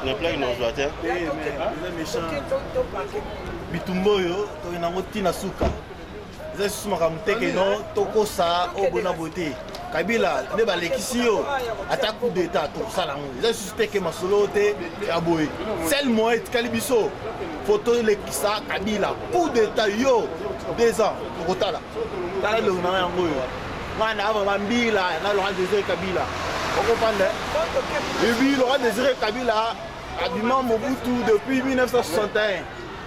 Na plaque non joie te. Mais méchant. Bitumbo yo, to inango tina suka. Eza suma kamteke no toko sa o bona beauté. Kabila ne ba lekisi yo ata coup d'état to sala ngo. Eza susiteke masolo te ya boy. Sel moet kalibiso. Photo lekisa Kabila coup d'état yo 2 ans tokotala. Tala le na yango yo. Mana ava mambila na Laurent Désiré Kabila. Vous comprenez? Et puis Laurent Désiré Kabila a dit non Mobutu depuis 1961.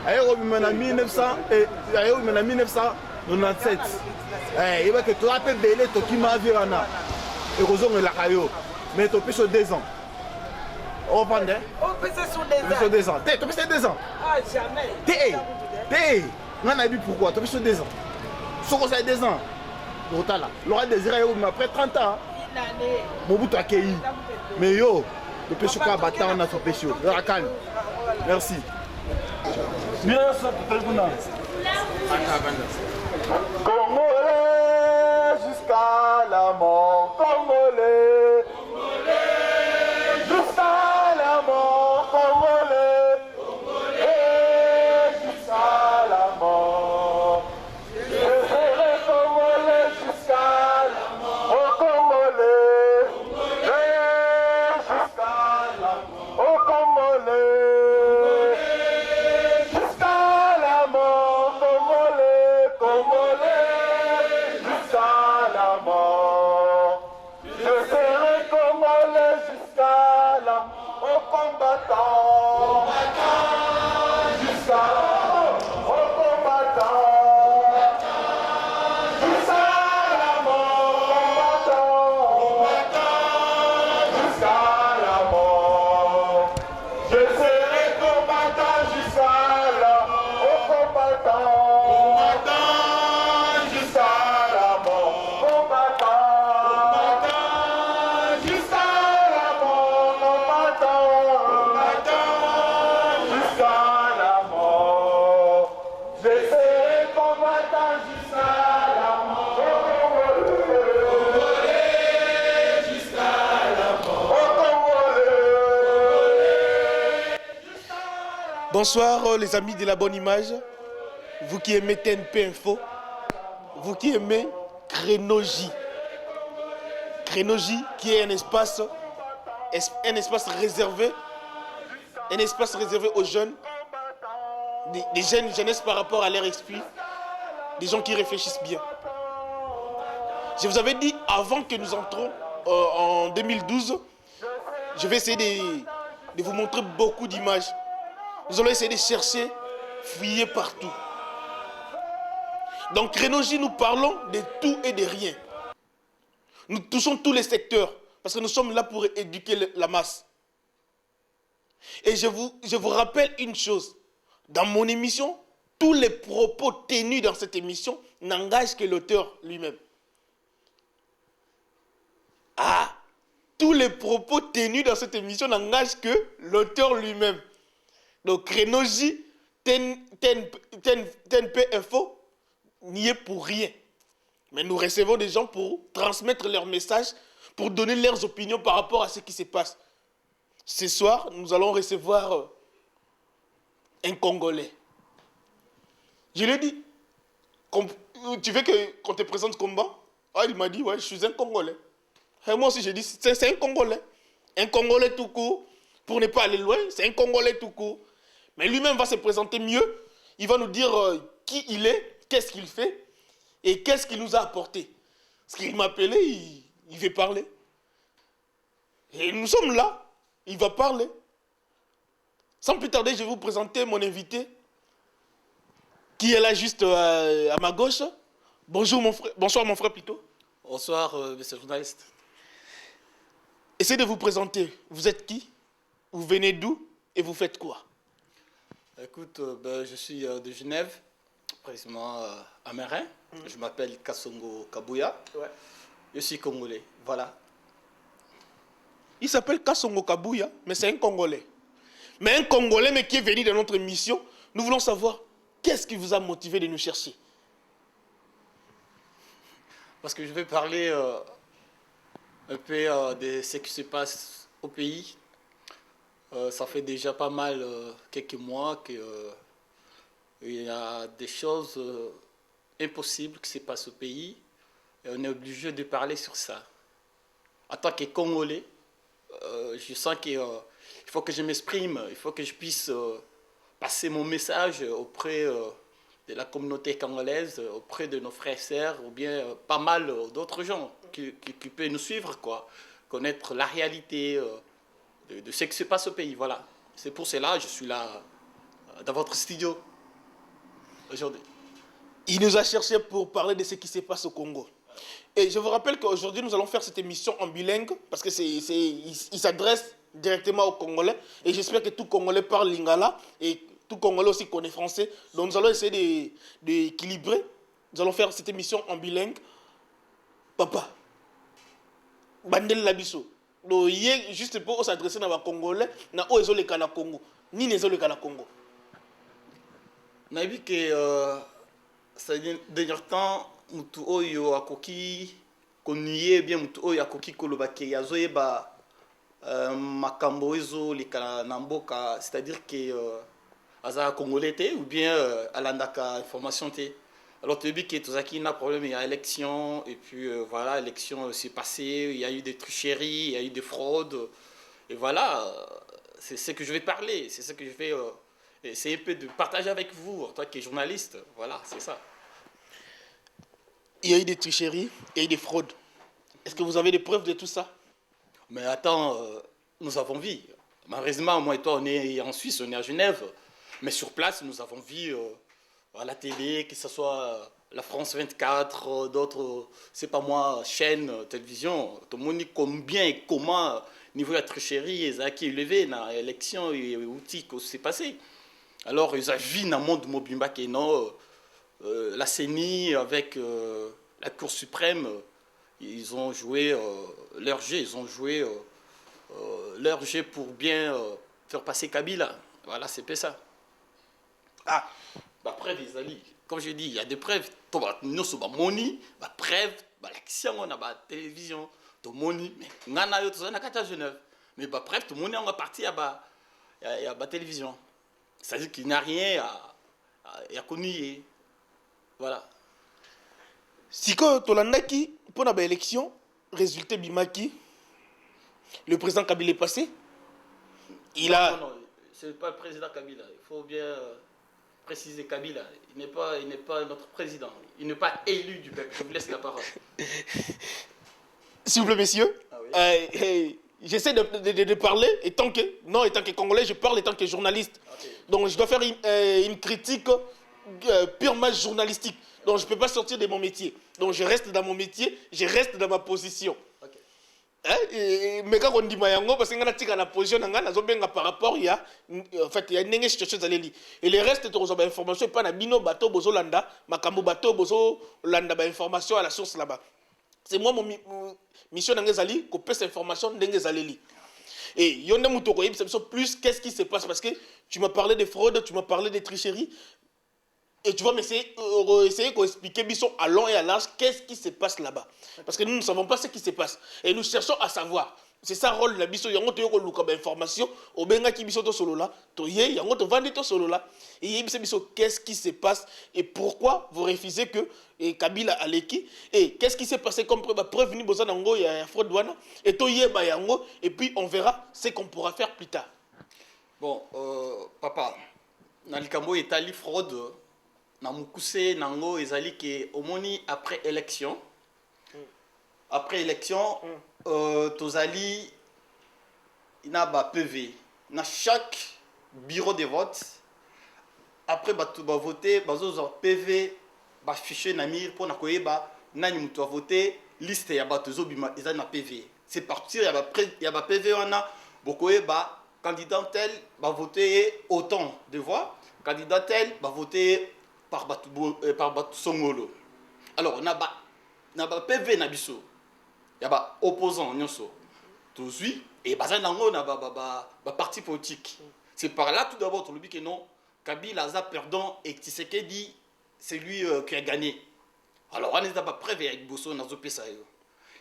Ailleurs en 1997. Il va que tu as fait belé to qui m'a vu rana. Et Roson la caillou. Mais tu peux sur 2 ans. Vous comprenez? On peut sur 2 ans. Tu peux sur 2 ans. Ah jamais. T'es. On a dit pourquoi? Tu peux sur 2 ans. Sur ça 2 ans. Laurent Désiré après 30 ans. Mobutu a cueilli. Mais yo, le péché quoi battant on a son péché. Merci. Bien ça pour le Congolais jusqu'à la mort. Congolais. Jusqu'à la mort. Congolais. Jusqu'à la mort. Je serai congolais jusqu'à la mort. Au Congolais. Jusqu'à la mort. Au Congolais. Jusqu'à la mort. Congolais. Congolais. Jusqu'à la mort. Je serai congolais jusqu'à la mort. Au combattant. Jusqu'à la mort. Au combattant. Jusqu'à la mort. Jusqu'à la mort. Je serai combattant jusqu'à la mort. Au combattant. Jusqu'à la mort. Combattant. Jusqu'à la mort. Combattant. Jusqu'à la mort. Je serai combattant jusqu'à la mort. Jusqu'à la mort. Bonsoir les amis de la bonne image, vous qui aimez TNP Info, vous qui aimez Crénologie. Crénologie qui est un espace réservé, aux jeunes, des jeunes jeunesses par rapport à leur esprit, des gens qui réfléchissent bien. Je vous avais dit avant que nous entrons en 2012, je vais essayer de vous montrer beaucoup d'images. Nous allons essayer de chercher, fouiller partout. Dans Crénologie, nous parlons de tout et de rien. Nous touchons tous les secteurs parce que nous sommes là pour éduquer la masse. Et je vous rappelle une chose. Dans mon émission, tous les propos tenus dans cette émission n'engagent que l'auteur lui-même. Tous les propos tenus dans cette émission n'engagent que l'auteur lui-même. Donc, Crénologie, TNP Info, n'y est pour rien. Mais nous recevons des gens pour transmettre leurs messages, pour donner leurs opinions par rapport à ce qui se passe. Ce soir, nous allons recevoir un Congolais. Je lui ai dit, tu veux qu'on te présente comment? Il m'a dit, ouais, je suis un Congolais. Et moi aussi, j'ai dit, c'est un Congolais. Un Congolais tout court. Pour ne pas aller loin, c'est un Congolais tout court. Mais lui-même va se présenter mieux. Il va nous dire qui il est, qu'est-ce qu'il fait et qu'est-ce qu'il nous a apporté. Parce qu'il m'a appelé, il veut parler. Et nous sommes là, il va parler. Sans plus tarder, je vais vous présenter mon invité qui est là juste à ma gauche. Bonjour mon frère, bonsoir mon frère plutôt. Bonsoir monsieur le journaliste. Essayez de vous présenter. Vous êtes qui? Vous venez d'où et vous faites quoi? Écoute, je suis de Genève, précisément à Mérin. Je m'appelle Kassongo Kabouya. Ouais. Je suis congolais, voilà. Il s'appelle Kassongo Kabouya, mais c'est un Congolais. Mais un Congolais, mais qui est venu dans notre émission, nous voulons savoir qu'est-ce qui vous a motivé de nous chercher. Parce que je vais parler un peu de ce qui se passe au pays. Ça fait déjà pas mal, quelques mois que il y a des choses impossibles qui se passent au pays et on est obligé de parler sur ça. En tant que Congolais, je sens qu'il faut que je m'exprime, il faut que je puisse passer mon message auprès de la communauté congolaise, auprès de nos frères et sœurs, ou bien pas mal d'autres gens qui peuvent nous suivre, quoi. Connaître la réalité de ce qui se passe au pays. Voilà. C'est pour cela que je suis là dans votre studio aujourd'hui. Il nous a cherché pour parler de ce qui se passe au Congo. Et je vous rappelle qu'aujourd'hui, nous allons faire cette émission en bilingue parce que il s'adresse directement aux Congolais. Et j'espère que tout Congolais parle lingala et tout Congolais aussi connaît français. Donc nous allons essayer d'équilibrer. Nous allons faire cette émission en bilingue. Papa, bandel labiso. Donc juste pour s'adresser à Congolais, na o ezole kana Congo. Ni nezole kana Congo. On a vu que ces derniers temps, mutu oyo akoki konuye bien mutu oyo akoki kolobake yazoyeba makambo ezo leka na mboka, c'est-à-dire que aza congolais te ou bien alandaka information te. Alors tu as vu que tozaki na problème, il y a élection et puis voilà, l'élection s'est passée, il y a eu des tricheries, il y a eu des fraudes et voilà, c'est ce que je vais parler, c'est ce que je vais essayer un peu de partager avec vous en tant que journaliste. Voilà, c'est ça. Il y a eu des tricheries, il y a eu des fraudes. Est-ce que vous avez des preuves de tout ça? Mais attends, nous avons vu. Malheureusement, moi et toi, on est en Suisse, on est à Genève. Mais sur place, nous avons vu à la télé, que ce soit la France 24, d'autres, c'est pas moi, chaînes, télévision. Tout le monde dit combien et comment, niveau de la tricherie, ils ont élevé dans l'élection et l'outil qui s'est passé. Alors, ils ont vu dans le monde mobimba que non, la CENI avec la Cour suprême, ils ont joué leur jeu, ils ont joué leur jeu pour bien faire passer Kabila. Voilà, c'est pas ça. Ah, bah preuve, Isali. Comme je dis, il y a des preuves. Nous sommes moni, bah preuve, bah l'action, on a la télévision, tout moni, mais on a eu tout ça à Genève. Mais bah preuve, tout le monde est parti à la télévision. C'est-à-dire qu'il n'y a rien à connuer. Voilà. Si Tolandaki, pour l'élection, résultat Bimaki, le président Kabila est passé. Non, ce n'est pas le président Kabila. Il faut bien préciser Kabila. Il n'est pas notre président. Il n'est pas élu du peuple. Je vous laisse la parole. S'il vous plaît, messieurs. Ah oui. J'essaie de parler, étant que Congolais, je parle étant que journaliste. Okay. Donc je dois faire une critique purement journalistique. Donc je ne peux pas sortir de mon métier. Donc je reste dans mon métier, je reste dans ma position. Okay. Mais quand on dit Mayango, parce que je suis la position, par rapport, il y a une situation. Et le reste, tu as information, pas Nabino, bateau, bozo landa, makambo bateau, bozo landa, information à la source là-bas. C'est moi mon mission dans les qu'on peut cette information dans les allélis. Et il y a un plus qu'est-ce qui se passe parce que tu m'as parlé de fraude, tu m'as parlé de tricherie. Et tu vas m'essayer d'expliquer à long et à large qu'est-ce qui se passe là-bas. Parce que nous ne savons pas ce qui se passe. Et nous cherchons à savoir. C'est ça le rôle de la biso. Il y a une information. Au benga qui biso to solo là. Il y a un vendre to solo là. Et il y a qu'est-ce qui se passe et pourquoi vous refusez que Kabila aleki. Et qu'est-ce qui s'est passé comme preuve ni boza nango il y a fraude douane. Et to yeba yango. Et puis on verra ce qu'on pourra faire plus tard. Bon, papa, nalikambo etali fraude. Na mukuse nango ezali ke omoni après élection. Après élection, tozali ina ba PV. Na chaque bureau de vote, après batu ba voter, bazoza PV ba fichier na mir pour na koyeba nani mutu a voter liste ya batu zobima ezali na PV. C'est partir ya ba PV wana bokoyeba candidat tel ba voter autant de voix, candidat tel ba voter par Batu Songolo. Alors, on a ba PV na biso. Il y a ba opposant nyonso. Tozui et bazan nango na ba parti politique. C'est par là tout d'abord on le dit que non, Kabila a perdant et Tshisekedi c'est lui qui a gagné. Alors on est pas preuve avec Bosso na zo pesa yo.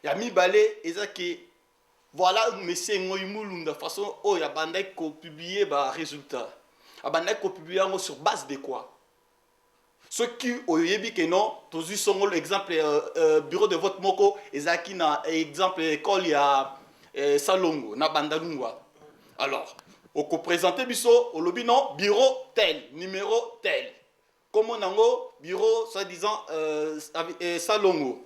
Ya mi balé ezaki voilà monsieur Ngoyi Mulunda façon oh ya bandai ko publier ba résultat a bandai ko publier sur base de quoi ceux qui oyebi que non tous sont l'exemple bureau de vote moko ezaki na exemple école ya Salongo na Bandalungwa alors au présenter biso au lobby non bureau tel numéro tel comme nango bureau soi-disant Salongo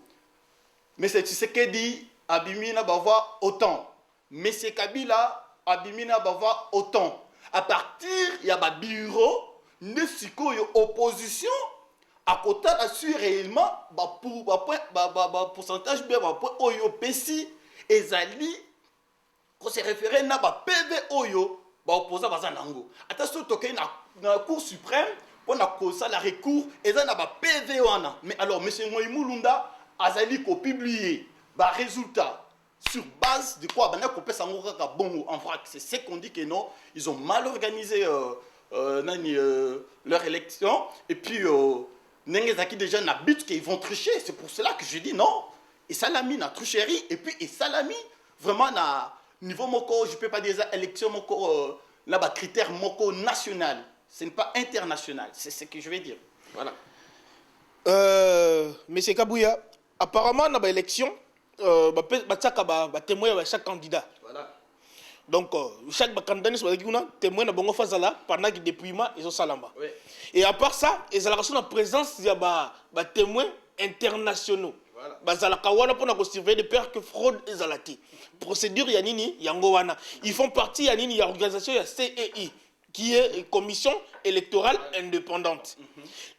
mais c'est tu sais que dit Abimina bava autant monsieur Kabila Abimina bava autant à partir il y a ba bureau ne siko yo opposition à côté assure réellement ba pour ba pourcentage bien ba point oyo pesi ezali ko se référer na ba PV oyo ba opposant baza nango attention toke na cour suprême on a causé la recours eza na ba PV wana mais alors monsieur Ngoyi Mulunda azali ko publier ba résultat sur base de quoi bana ko pesa ngo kaka bongo en vrac c'est ce qu'on dit que non ils ont mal organisé leur élection et puis Nengezaki déjà n'habite qu'ils vont tricher. C'est pour cela que je dis non. Et Salami na tricherie. Et puis et Salami, vraiment na niveau moko, je ne peux pas dire élection moko, là-bas critère moko national. Ce n'est pas international. C'est ce que je vais dire. Voilà. Monsieur Kabouya, apparemment dans l'élection, témoin chaque candidat. Voilà. Donc chaque candidat soit témoin na bongo fazala pendant que dépouillement ils ont salamba. Oui. Et à part ça, ils ont la présence de témoins internationaux. Voilà. Bazalaka wana pour nous surveiller de peur que fraude ezalati. Procédure yanini yango wana. Ils font partie yanini ya organisation ya CEI qui est commission électorale indépendante.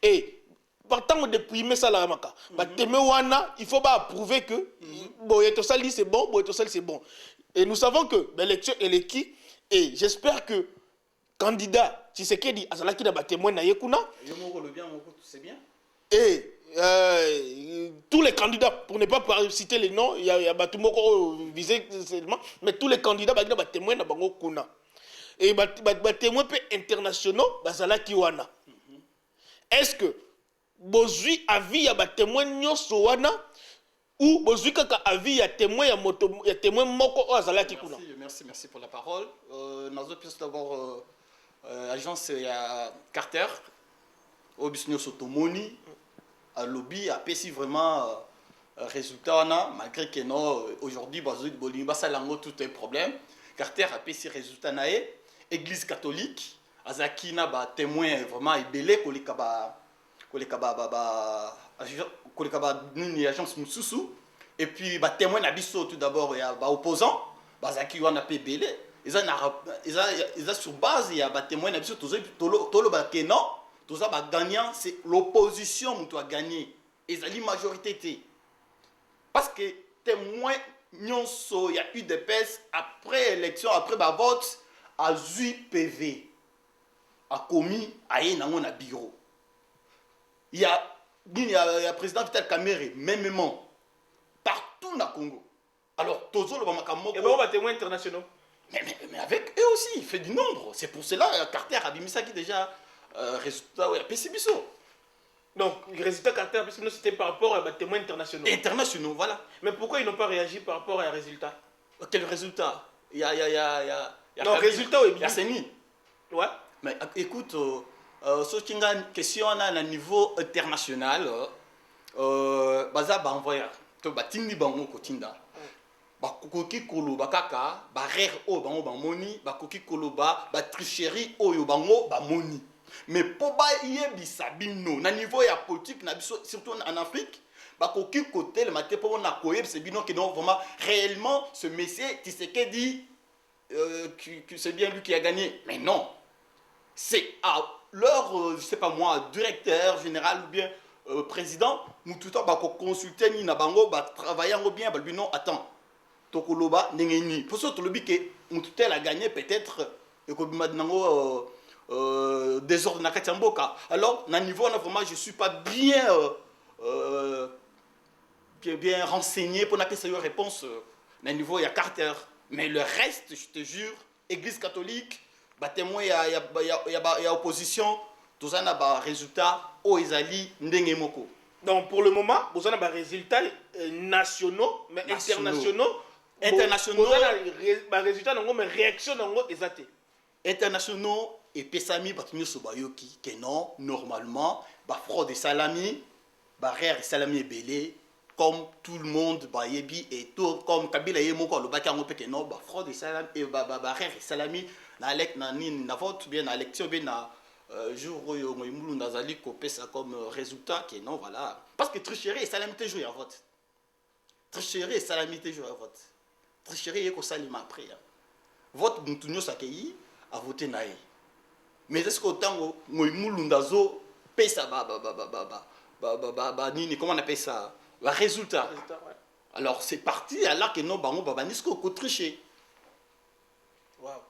Et partant de dépouillement ça la maka. Témoin wana, il faut pas approuver que boyeto sali c'est bon, boyeto sali c'est bon. Et nous savons que l'élection elle est qui et j'espère que candidat Tshisekedi azalaki na témoin na yekuna c'est bien. Et tous les candidats pour ne pas citer les noms il y a batumoko visé seulement mais tous les candidats ba témoin na bango kuna et ba témoin peu internationaux bazalaki wana. Est-ce que bozui avis ya ba témoin nyoso wana ou bozui kaka avis ya témoin ya témoin moko azalaki kuna? Merci pour la parole. Nazo plus d'abord agence Carter au business automoni à lobby a pesi vraiment résultat malgré que non aujourd'hui bazoui bolimba salango tout un problème Carter a pesi résultat naé église catholique azaki na ba témoin vraiment ebelé kolika nini agence mususu et puis ba témoin na biso tout d'abord ya ba opposant bazaki wana pe belé ils ont sur base il y a des témoins na biso tolo ba que non tout ça ba gagnant c'est l'opposition qui a gagné ils ont la majorité parce que témoin nyonso il y a eu des pèses après élection après ba vote à 8 PV a commis à nango na bureau il y a président Vital Kamerhe mêmement partout na Congo alors tozo le makamoko et bon ba témoins internationaux. Mais avec eux aussi, il fait du nombre. C'est pour cela que Carter a mis ça qui déjà résultat ouais, PCBiso. Donc, le résultat Carter, parce que c'était par rapport à des témoins internationaux. Internationaux, voilà. Mais pourquoi ils n'ont pas réagi par rapport à un résultat? Quel résultat? Il y a non, résultat, oui. Il y a Seni. Ouais. Mais écoute, ce qui est une question à niveau international, baza ba envoyer. To ba tindi bango kotinda. Bakoki koloba kaka ba rare o bango ba moni bakoki koloba ba tricherie oyo bango ba moni mais po ba yebisa bino na niveau ya politique na biso surtout en Afrique bakoki côté le matin pour na koyebisa bino que non vraiment réellement ce monsieur Tshisekedi que c'est bien lui qui a gagné mais non c'est à leur je sais pas moi directeur général ou bien président nous tout le temps bako consulter ni na bango ba travailler bien ba non attends Tokoloba Nengeni. Pour ça, le but que Moututel a gagné peut-être et que maintenant désordre na Katiamboka. Alors, na niveau vraiment, je suis pas bien renseigné pour n'appeler ça une réponse. Na niveau il y a Carter, mais le reste, je te jure, Église catholique, bah témoin il y a opposition, tout ça n'a pas résultat au Isali Ndengemoko. Donc pour le moment, vous avez des résultats nationaux, mais internationaux. internationaux résultat nango mais réaction nango ezate internationaux et pesami batunyo sobayoki que non normalement ba fraude salami barrière salami belé comme tout le monde bayebi et tout comme Kabila yemoko le baki ngo pe que non ba fraude salami et barrière salami na lek na nini na vote bien na élection bien na jour oyo ngoimulu ndazali ko pesa comme résultat que non voilà parce que tricherie et salami te jouer à vote tricherie et salami te jouer à vote tricherie et ko salima après vote mutunyo sakeyi a voté naï. Mais est-ce qu'autant ngoimulu ndazo pesa nini comment on appelle ça le résultat ouais. Alors c'est parti alors que non bango babanisco ko tricher. Waouh.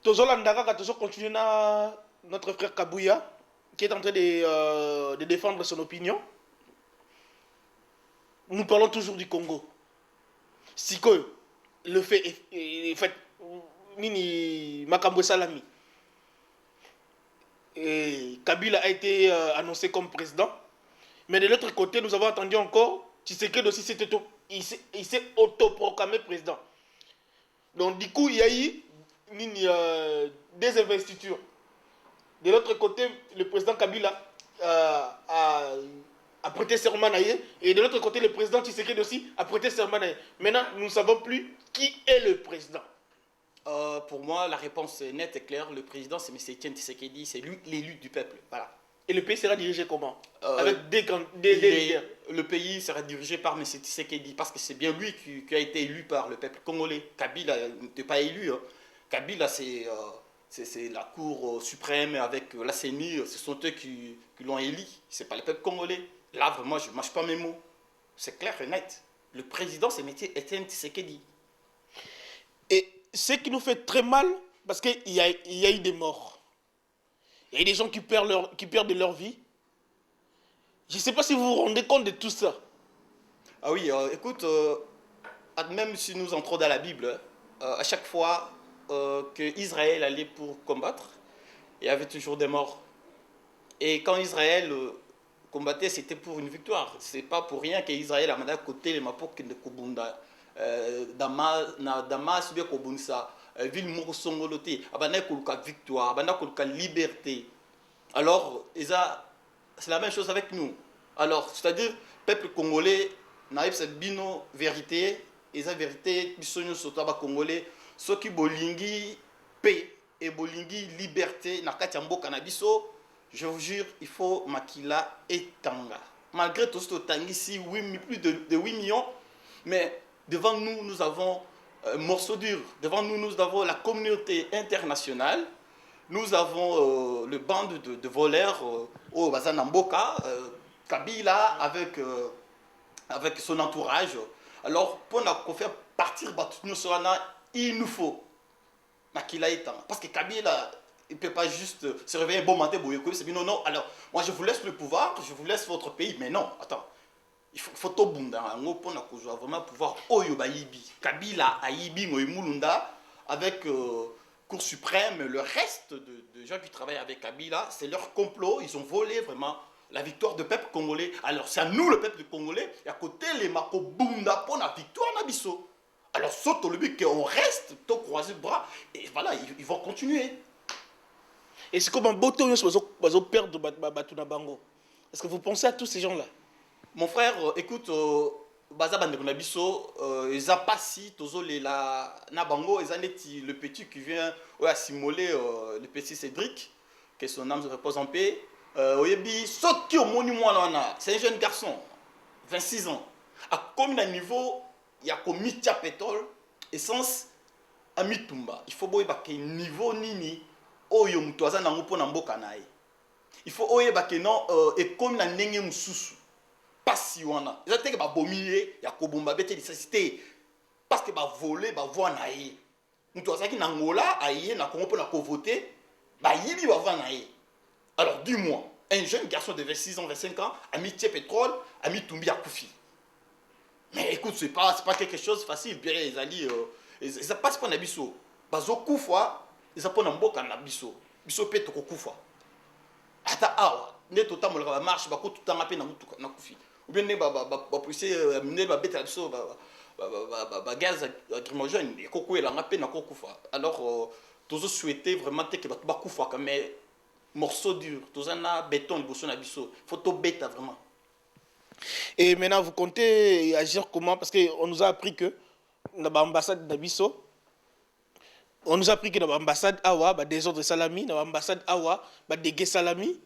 Tozolandaka ka tozo continuer na notre frère Kabouya qui est en train de défendre son opinion. Nous parlons toujours du Congo. Si que le fait est fait Nini Makambo Salami. Et Kabila a été annoncé comme président. Mais de l'autre côté, nous avons entendu encore Tshisekedi aussi, il s'est autoproclamé président. Donc du coup, il y a eu des investitures. De l'autre côté, le président Kabila a prêté serment et de l'autre côté, le président Tshisekedi aussi a prêté serment. Maintenant, nous ne savons plus qui est le président. Pour moi, la réponse est nette et claire. Le président, c'est M. Etienne Tshisekedi, c'est lui l'élu du peuple. Voilà. Et le pays sera dirigé comment avec des leaders. Le pays sera dirigé par M. Tshisekedi parce que c'est bien lui qui a été élu par le peuple congolais. Kabila n'était pas élu. Hein. Kabila, c'est la Cour suprême avec la CENI. Ce sont eux qui l'ont élu. Ce n'est pas le peuple congolais. Là, vraiment, je ne mâche pas mes mots. C'est clair et net. Le président, c'est M. Etienne Tshisekedi. Et ce qui nous fait très mal, parce qu'il y a eu des morts. Il y a des gens qui perdent leur vie. Je ne sais pas si vous vous rendez compte de tout ça. Ah oui, écoute, même si nous entrons dans la Bible, à chaque fois qu'Israël allait pour combattre, il y avait toujours des morts. Et quand Israël combattait, c'était pour une victoire. Ce n'est pas pour rien qu'Israël a mandé à côté les Mapok de Kobunda. Damas bien Kobunsa ville moko songoloté abana koluka victoire abana koluka liberté. Alors c'est la même chose avec nous. Alors c'est-à-dire peuple congolais naïf cette bino vérité et sa vérité bisonyo soto ba congolais soki bolingi paix et bolingi liberté na kati mboka na biso, je vous jure il faut makila et tanga malgré tout ce tangisi plus de 8 millions, mais devant nous, nous avons un morceau dur. Devant nous, nous avons la communauté internationale. Nous avons le band de voleurs au Bazanamboka, Kabila avec son entourage. Alors, pour nous faire partir, il nous faut Makila Etan. Parce que Kabila, il ne peut pas juste se réveiller un bon matin. Non, non. Alors, moi, je vous laisse le pouvoir, je vous laisse votre pays. Mais non, attends. Il faut tout bunda pour vraiment pouvoir oyo bayibi Kabila ayibi ngoimulunda avec Cour suprême, le reste de gens qui travaillent avec Kabila, c'est leur complot, ils ont volé vraiment la victoire du peuple congolais. Alors c'est à nous le peuple congolais et à côté les mako bunda pour la victoire nabiso. Alors saute le but qu'on reste tout croiser le bras et voilà, ils vont continuer. Et c'est comme un boto bazo perdre batuna bango. Est-ce que vous pensez à tous ces gens-là? Mon frère, écoute, Baza Bandekonabiso, ils ont passé, Nabango, ils le petit qui vient assimiler le petit Cédric, que son âme se repose en paix. C'est un jeune garçon, 26 ans. À combien de niveau, il y a comme Mitia pétrole, essence, à Mitumba. Il faut que niveau nini, Oyo Mutuaza Nangopo Namboka Nae. Il faut que non, et comme la Nenge Mususu. Pas si on a. Ils ont été bombier, il y a Kobumba, bête nécessité. Parce que voler, voir naïe. Nous avons dit Angola, aïe, na Congo pour la voter, yibi va voir naïe. Alors dis-moi, un jeune garçon de 26 ans, 25 ans, a mis pétrole, a mis Tumbi à Koufi. Mais écoute, c'est pas quelque chose de facile. Bien, ils allaient, ils passent pas nabiso. Bazo Koufa, ils apprennent un boc en nabiso. Biso pète au Koufa. Ata awa, ne tout le temps marche, tout le temps na Koufi. Ou bien ne pousser mener la bête à gaz lacrymogène et koko et la ngape na kokufa. Alors tous souhaiter vraiment que bato bakufa mais morceau dur, tous na béton liboso na biso. Faut to bêta vraiment. Et maintenant, vous comptez agir comment? Parce qu'on nous a appris que dans l'ambassade d'Abisso, on nous a appris que dans l'ambassade Awa, des ordres salami, dans l'ambassade Awa, des salami.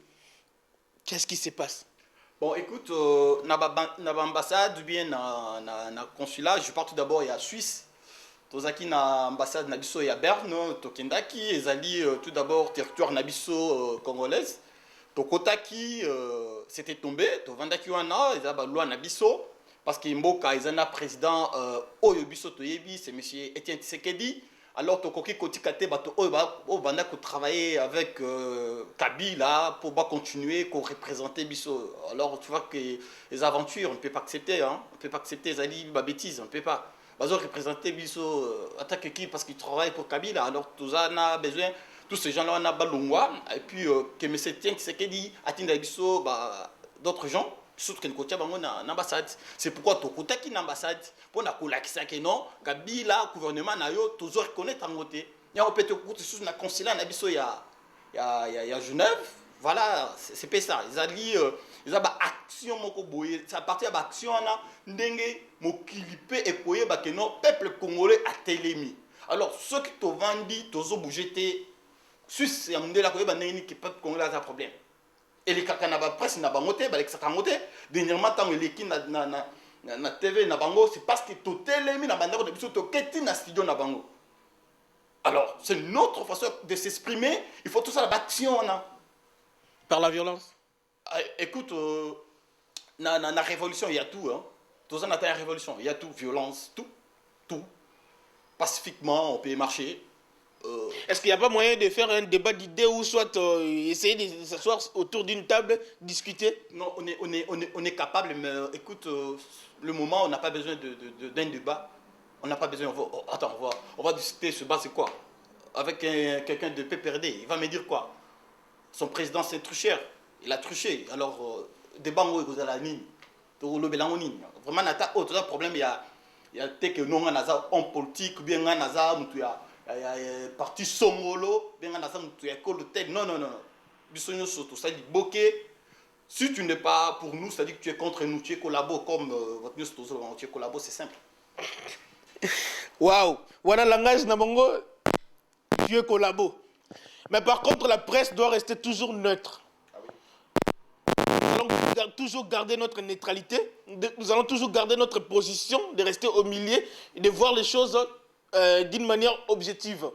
Qu'est-ce qui se passe? Bon, écoute, dans l'ambassade ou bien dans le consulat, je pars tout d'abord à Suisse. Tozaki na ambassade Nabisso et à Berne, Tokendaki, Ezali tout d'abord territoire Nabisso congolaise. Tokotaki, c'était tombé, Tovandaki wana, Ezaba loi Nabisso, parce que Mboka, Ezana président Oyobiso Toyebi, c'est M. Etienne Tshisekedi. Alors Tokoki Kotikate, Bato Obanda qui travailler avec Kabila pour continuer, pour représenter Bisso. Alors tu vois que les aventures, on ne peut pas accepter, hein, on ne peut pas accepter, Ezali, ma bêtise, on ne peut pas. Bazo représenter Bisso, attaque qui parce qu'il travaille pour Kabila, alors tout ça on a besoin. Tous ces gens-là, on a Balungwa, et puis que M. Etienne Tshisekedi atteint Bisso, d'autres gens, surtout que nous avons une ambassade. C'est pourquoi tu as une ambassade, pour nous dire que non, Kabila, le gouvernement, toujours reconnaître en côté. Et on peut te dire que le consulat à Genève, voilà, c'est pas ça. Ils ont dit, ils ont action, c'est à partir de l'action, ndenge mokilipe et koye que non, peuple congolais a télémi. Alors, ceux qui t'ont vendu, t'ont bougé, Suisse, il y a un qui peut congolais a un problème. Et les cacanaba presse n'a pas monté, les cacanaba dernièrement tant les qui na TV na bango, c'est parce que tout télémi na bandako de biso to keti na studio na bango. Alors, c'est notre façon de s'exprimer, il faut tout ça l'action on a. Par la violence. Écoute, dans la révolution, il y a tout. Hein. Tout ça, dans la révolution, il y a tout. Violence, tout. Pacifiquement, on peut marcher. Est-ce qu'il n'y a pas moyen de faire un débat d'idées ou soit essayer de s'asseoir autour d'une table, discuter? Non, on est capable, mais écoute, le moment, on n'a pas besoin d'un débat. On n'a pas besoin. On va discuter ce bas, c'est quoi? Avec quelqu'un de PPRD, il va me dire quoi? Son président, c'est trucheur. Il a truché. Alors, débat, vous allez à Nîmes. Vraiment, il y a un problème. Il y a que nous, on a un politique, bien on a un parti Songolo, bien on a un école de tête. Non. Bisogno surtout, ça dit bloqué. Si tu n'es pas pour nous, c'est-à-dire que tu es contre nous, tu es collabo comme votre news, tu es collabo, c'est simple. Waouh! Voilà le langage Namongo, tu es collabo. Mais par contre, la presse doit rester toujours neutre. Nous allons toujours garder notre neutralité, nous allons toujours garder notre position, de rester au milieu et de voir les choses d'une manière objective.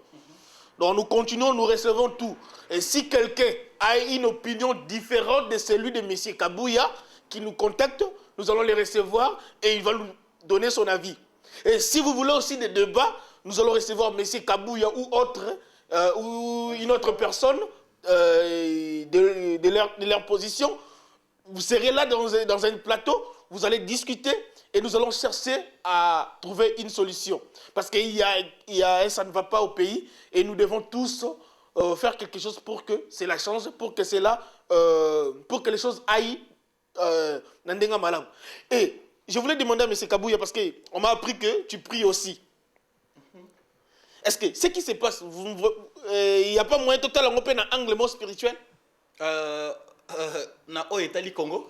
Donc nous continuons, nous recevons tout. Et si quelqu'un a une opinion différente de celui de M. Kabouya, qui nous contacte, nous allons les recevoir et il va nous donner son avis. Et si vous voulez aussi des débats, nous allons recevoir M. Kabouya ou autre, ou une autre personne de leur position. Vous serez là dans un plateau, vous allez discuter et nous allons chercher à trouver une solution. Parce ça ne va pas au pays et nous devons tous faire quelque chose pour que cela change, pour que les choses aillent Nandenga Malam. Et je voulais demander à M. Kabouya, parce qu'on m'a appris que tu pries aussi. Est-ce que ce qui se passe, il n'y a pas moyen total en open un angle spirituel? Na Italie Congo,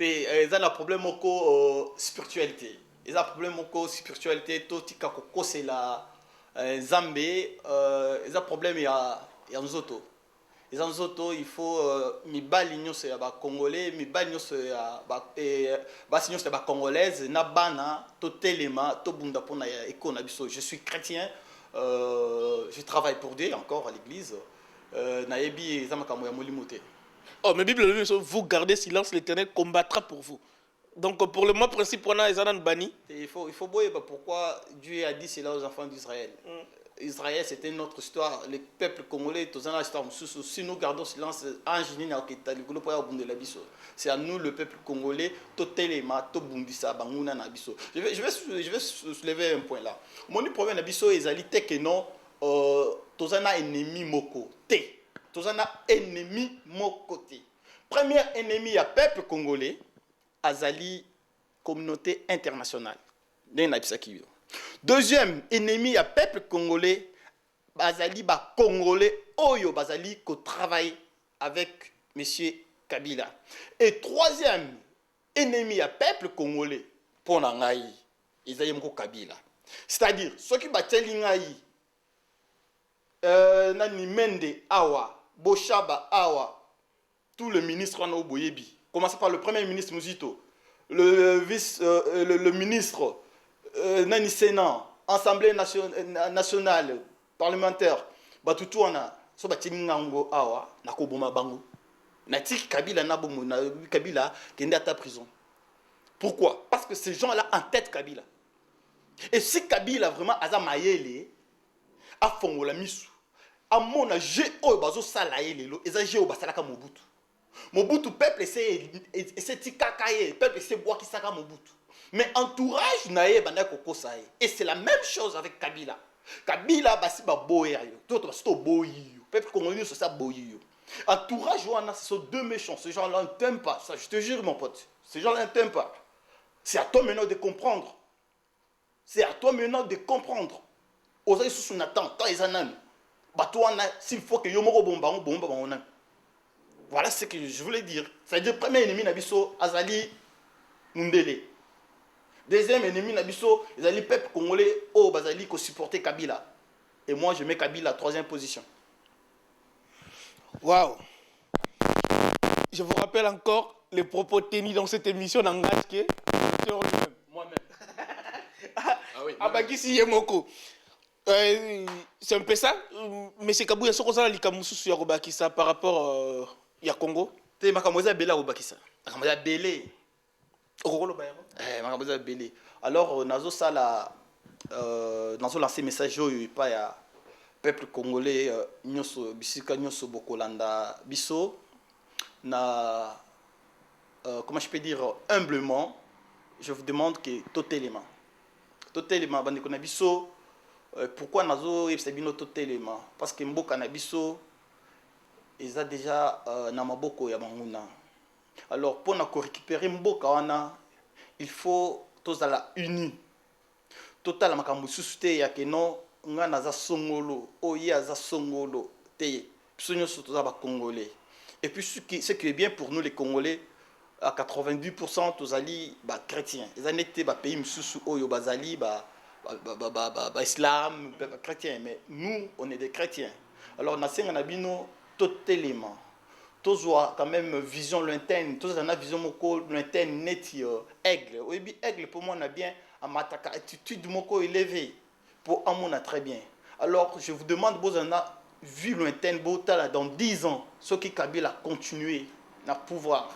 ils ont un problème de spiritualité. Ils ont un problème de spiritualité. Tout ce qui c'est la Zambé, ils ont un problème il y a nous autres. Les autres, il faut mi baligno c'est ba congolais, mi baligno c'est ba signo c'est ba congolaise, na bana to telema to bunda pona ekona biso. Je suis chrétien, je travaille pour Dieu encore à l'église. Na yebi zamaka moya molimote. Oh, mais Bible, vous gardez silence, l'Éternel combattra pour vous. Donc, pour le mois principe, on a les bani. Il faut voir pourquoi Dieu a dit cela aux enfants d'Israël. Israël, c'était notre histoire. Le peuple congolais, si nous gardons silence, c'est à nous, le peuple congolais, je vais soulever un point là. Mon problème, c'est que non, tous un ennemi moko. Tous un ennemi moko. Premier ennemi, il y a peuple congolais, Azali, communauté internationale. Deuxième ennemi à peuple congolais, bazali ba congolais oyo bazali ko travaille avec monsieur Kabila. Et troisième ennemi à peuple congolais pour ngai ezali mko Kabila. C'est-à-dire ceux qui bateli ngai nani Mende awa, Boshaba awa, tout le ministre en Oboyebi. Commençons par le premier ministre Muzito, le ministre Nani Sénat, Assemblée nationale, parlementaire, Batutu wana, so batini ngango awa, nakoboma bango. Natiki Kabila nabomo, Kabila kende à ta prison. Pourquoi? Parce que ces gens-là en tête Kabila. Et si Kabila vraiment aza mayele, a fongola misu, a mona je o bazo salaye lelo, eza je o basalaka Mobutu. Mobutu, peuple, c'est tikakaye, peuple, c'est bois qui saka Mobutu. Mais entourage naye banda koko saye. Et c'est la même chose avec Kabila. Kabila basi ba boya yo, d'autres basi to boyi yo. Peuple congolais c'est ça boyi yo. Entourage wana ce sont deux méchants. Ces gens-là ne t'aiment pas, ça je te jure mon pote. Ces gens-là ne t'aiment pas. C'est à toi maintenant de comprendre. C'est à toi maintenant de comprendre. Osa sous Nathan, tant ils en ont. Bato wana s'il faut que yo moko bomba on. Voilà ce que je voulais dire. C'est-à-dire, premier ennemi Nabiso, Azali Mundele. Deuxième ennemi Nabiso, Azali peuple congolais, oh, Bazali, qui supportait Kabila. Et moi, je mets Kabila à troisième position. Waouh! Je vous rappelle encore les propos tenus dans cette émission d'Angaske. Moi-même. Ah oui. Abakisi Yemoko. C'est un peu ça. Mais c'est Kabouya Sokosa Likamusu Yarobakisa par rapport à Congo. Tu sais, Makamoza Bela Obakisa. Makamoza Belé. Makamoza Belé. Alors, Nazo Sala, Nazo lancé message au peuple congolais, Nyoso, Bisika Nyoso Bokolanda, Biso, na, comment je peux dire, humblement, je vous demande que totalement, Bandekona Biso, pourquoi Nazo Ebsabino totalement? Parce que Mboka Nabiso, ils ont déjà Namaboko Yamanguna. Alors, pour récupérer Mboka wana, il faut tous à la unis. Total makambo susute ya keno nga naza songolo, oya za songolo te. Psonyo surtout za ba congolais. Et puis ce qui est bien pour nous les Congolais, à 90% tous ali ba chrétiens. Ils ont été ba pays msusu oyo bazali ba islam, chrétien, mais nous, on est des chrétiens. Alors, nous avons totalement, tous quand même vision lointaine, tous ont vision lointaine, net, aigle. Oui, aigle, pour moi, on a bien une attitude élevée. Pour moi, on a très bien. Alors, je vous demande, vous en avez vu lointaine, dans 10 ans, ceux qui Kabila continuer à pouvoir.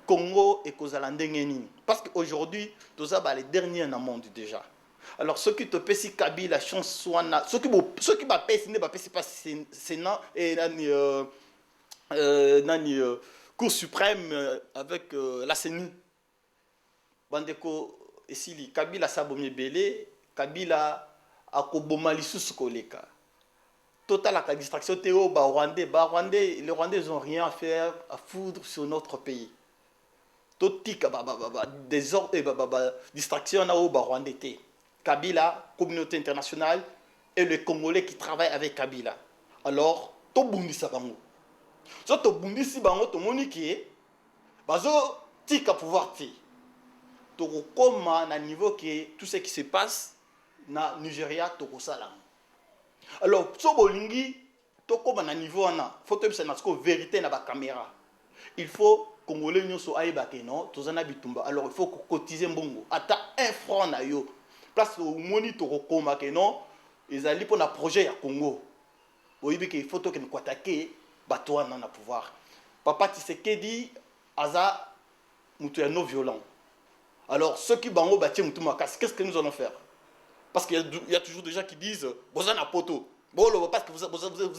Congo et Kozalandengeni. Parce qu'aujourd'hui, tous avons les derniers dans le monde déjà. Alors, ceux qui te paient si Kabila, chance, ceux qui m'appellent, ce n'est pas Sénat et Cour suprême avec la CENI. Bandeko, ici, Kabila Sabomé Belé, Kabila Akoboma Lissous Koleka. Total la distraction, Théo, Rwandais. Les Rwandais n'ont rien à faire, à foudre sur notre pays. Totika, distraction, Rwandais. Kabila, communauté internationale, et les Congolais qui travaillent avec Kabila. Alors, to bundi sa bango. So to bundi si bango to moniki, bazo tika pouvoir ti. To koma na niveau que tout ce qui se passe na Nigeria to kosala. Alors, so bolingi to koma na niveau na, faut que ça na ko vérité na ba caméra. Il faut Congolais nyoso aïba ke non, to zana bitumba. Alors, il faut cotiser mbongo. Ata 1 franc na yo. Place au moniteur comme que non, ils allaient pour un projet à Congo. Oui, il faut que nous attaquions, bateau dans le pouvoir. Papa Tshisekedi, Aza, nous sommes violents. Alors, ceux qui bango bâtir qu'est-ce que nous allons faire? Parce qu'il y a toujours des gens qui disent, vous avez un poteau. Bon, parce que vous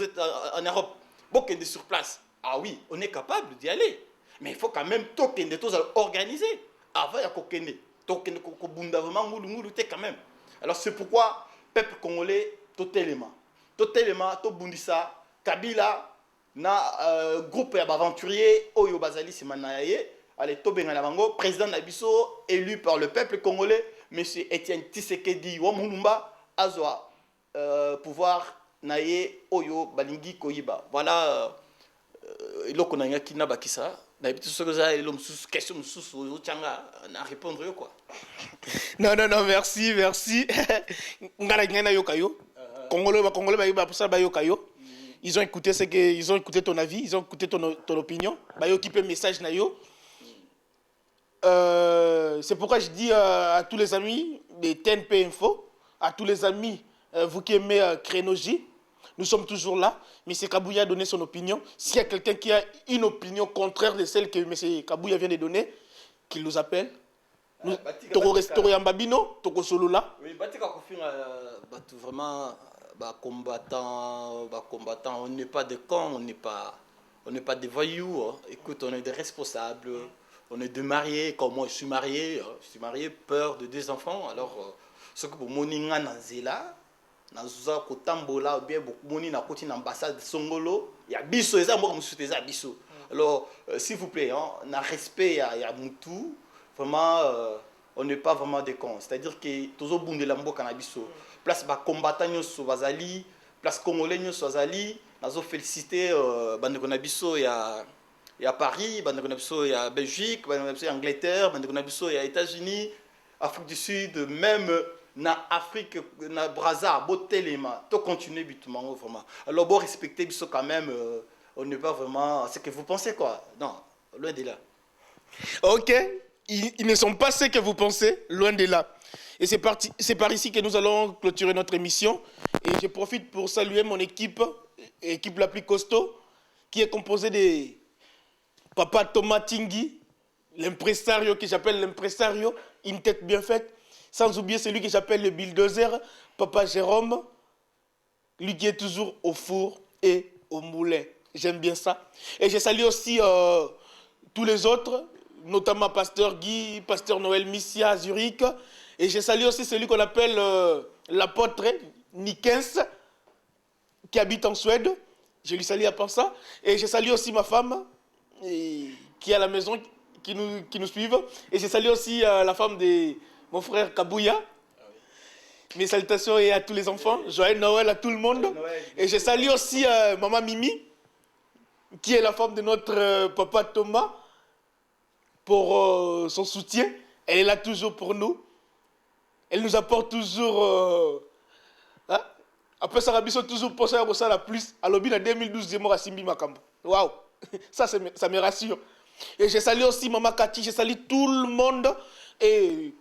êtes en Europe. Bon, qu'il est sur place. Ah oui, on est capable d'y aller. Mais il faut quand même token de tous organiser. Avant, il y a kokende. Donc, quand même. Alors, c'est pourquoi, peuple congolais, totalement, to bundisa, Kabila, na groupe d'aventuriers, Oyo Bazali Simanaye, allez, Tobenga Nabango, président Nabiso, élu par le peuple congolais, M. Etienne Tshisekedi Wamulumba azwa pouvoir naye oyo balingi koyiba. Voilà iloko na ngaki na bakisa. Na bitu sokoza elo mususu question mususu changa na répondre quoi. Non, merci. Ngala ngena yokayo. Congolais ba pour ça ba yokayo. Ils ont écouté ton avis, ils ont écouté ton opinion. Ba yo qui peut message na yo. C'est pourquoi je dis à tous les amis de TNP Info, à tous les amis, vous qui aimez Crénologie, nous sommes toujours là. M. Kabouya a donné son opinion. S'il y a quelqu'un qui a une opinion contraire de celle que M. Kabouya vient de donner, qu'il nous appelle. Toko Yambabino, Toko Solola. Oui, vraiment, combattant, on n'est pas des cons, on n'est pas des voyous. Hein. Écoute, on est des responsables. On est deux mariés, comme moi je suis marié, peur de 2 enfants. Alors, ce que pour Moninga Nanzela, Nazuza Kotambola, ou bien Moni na koti na ambassade Songolo, il y a biso, et ça, moi, je suis biso. Alors, s'il vous plaît, hein, na respect, il y a Moutou, vraiment, on n'est pas vraiment des cons. C'est-à-dire que tous les gens de l'ambo cannabiso, place combattants sur Vazali, place congolais sur Vazali, nazo félicité, bande cannabiso, il y a Paris, il y a Belgique, il y a Angleterre, il y a États-Unis, Afrique du Sud, même na Afrique, na Brazza, Botelema, tout continuer bitumant vraiment. Alors bon respecter biso quand même, on n'est pas vraiment ce que vous pensez quoi. Non, loin de là. Ok, ils ne sont pas ce que vous pensez, loin de là. Et c'est par ici que nous allons clôturer notre émission. Et je profite pour saluer mon équipe la plus costaud, qui est composée de Papa Thomas Tingui, l'impresario que j'appelle l'impresario, une tête bien faite. Sans oublier celui que j'appelle le bulldozer, Papa Jérôme, lui qui est toujours au four et au moulin. J'aime bien ça. Et je salue aussi tous les autres, notamment Pasteur Guy, Pasteur Noël Missia à Zurich. Et je salue aussi celui qu'on appelle l'apôtre Nikens, qui habite en Suède. Je lui salue à part ça. Et je salue aussi ma femme, qui est à la maison, qui nous suivent. Et je salue aussi la femme de mon frère Kabouya. Mes salutations et à tous les enfants. Joyeux Noël à tout le monde. Et je salue aussi Maman Mimi, qui est la femme de notre papa Thomas, pour son soutien. Elle est là toujours pour nous. Elle nous apporte toujours... Après ça, Rabiso toujours pour ça la plus. À l'objet en 2012, j'ai mort à Simbi Makambo. Waouh! Ça me rassure. Et je salue aussi Maman Kati, je salue tout le monde et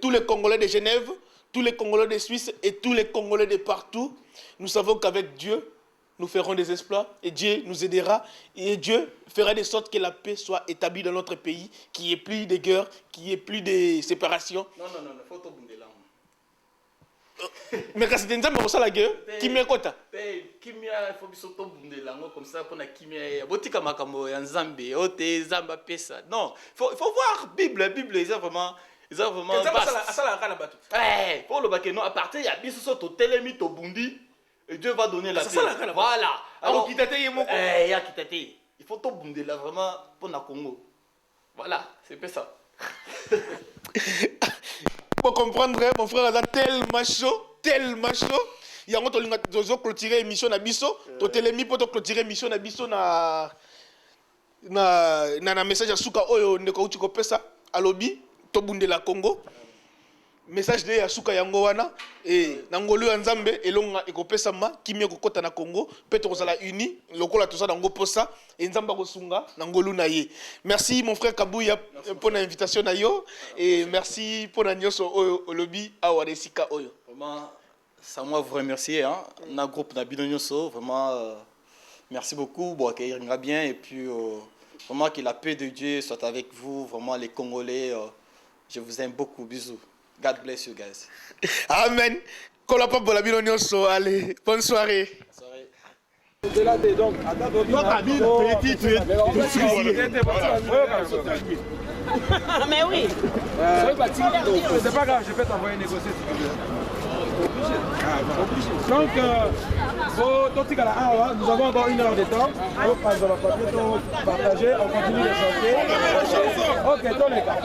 tous les Congolais de Genève, tous les Congolais de Suisse et tous les Congolais de partout. Nous savons qu'avec Dieu, nous ferons des exploits et Dieu nous aidera et Dieu fera de sorte que la paix soit établie dans notre pays, qu'il n'y ait plus de guerre, qu'il n'y ait plus de séparation. Non, faut tout bouger là. Mais quand c'est un ça la guerre, qui m'est quoi? Kimia, il faut que tout bouger là, comme ça, pour la kimia. Botika makamo en Zambie, ote Zamba pesa. Non, faut voir Bible, ils ont vraiment. Ça la rana battu. Pour le bac non, à partir il y a bis sur to télémi to bundi et Dieu va donner la paix. Voilà. Alors qui t'était mon il y a qui t'était. Il faut tout bundi là vraiment pour la Congo. Voilà, c'est pas ça. Pour comprendre, mon frère a tellement chaud. Il y a un autre clôturer émission na biso, to télémi pour clôturer émission na biso na message à suka oyo ndeko utiko pesa alobi to bunde la Congo. Message de Yasuka yango wana et nangolo ya Nzambe elonga ekopesa ma kimia kokota na Congo peut-être kozala uni lokola tout ça nango posa et Nzamba kosunga nangolo na ye. Merci mon frère Kabouya pour l'invitation na yo et merci pour la nyoso oyo olobi awa desika oyo. Vraiment ça moi vous remercier hein na groupe na bino nyoso vraiment merci beaucoup bon accueillir bien et puis vraiment que la paix de Dieu soit avec vous vraiment les Congolais je vous aime beaucoup bisous. God bless you guys. Amen. Allez, bonne soirée. Donc, petit, tu es mais oui. C'est pas grave, je vais t'envoyer négocier si tu veux. Donc, nous avons encore 1 heure de temps. On passe dans la partie, on partager, on continue de chanter. Ok, tous les gars.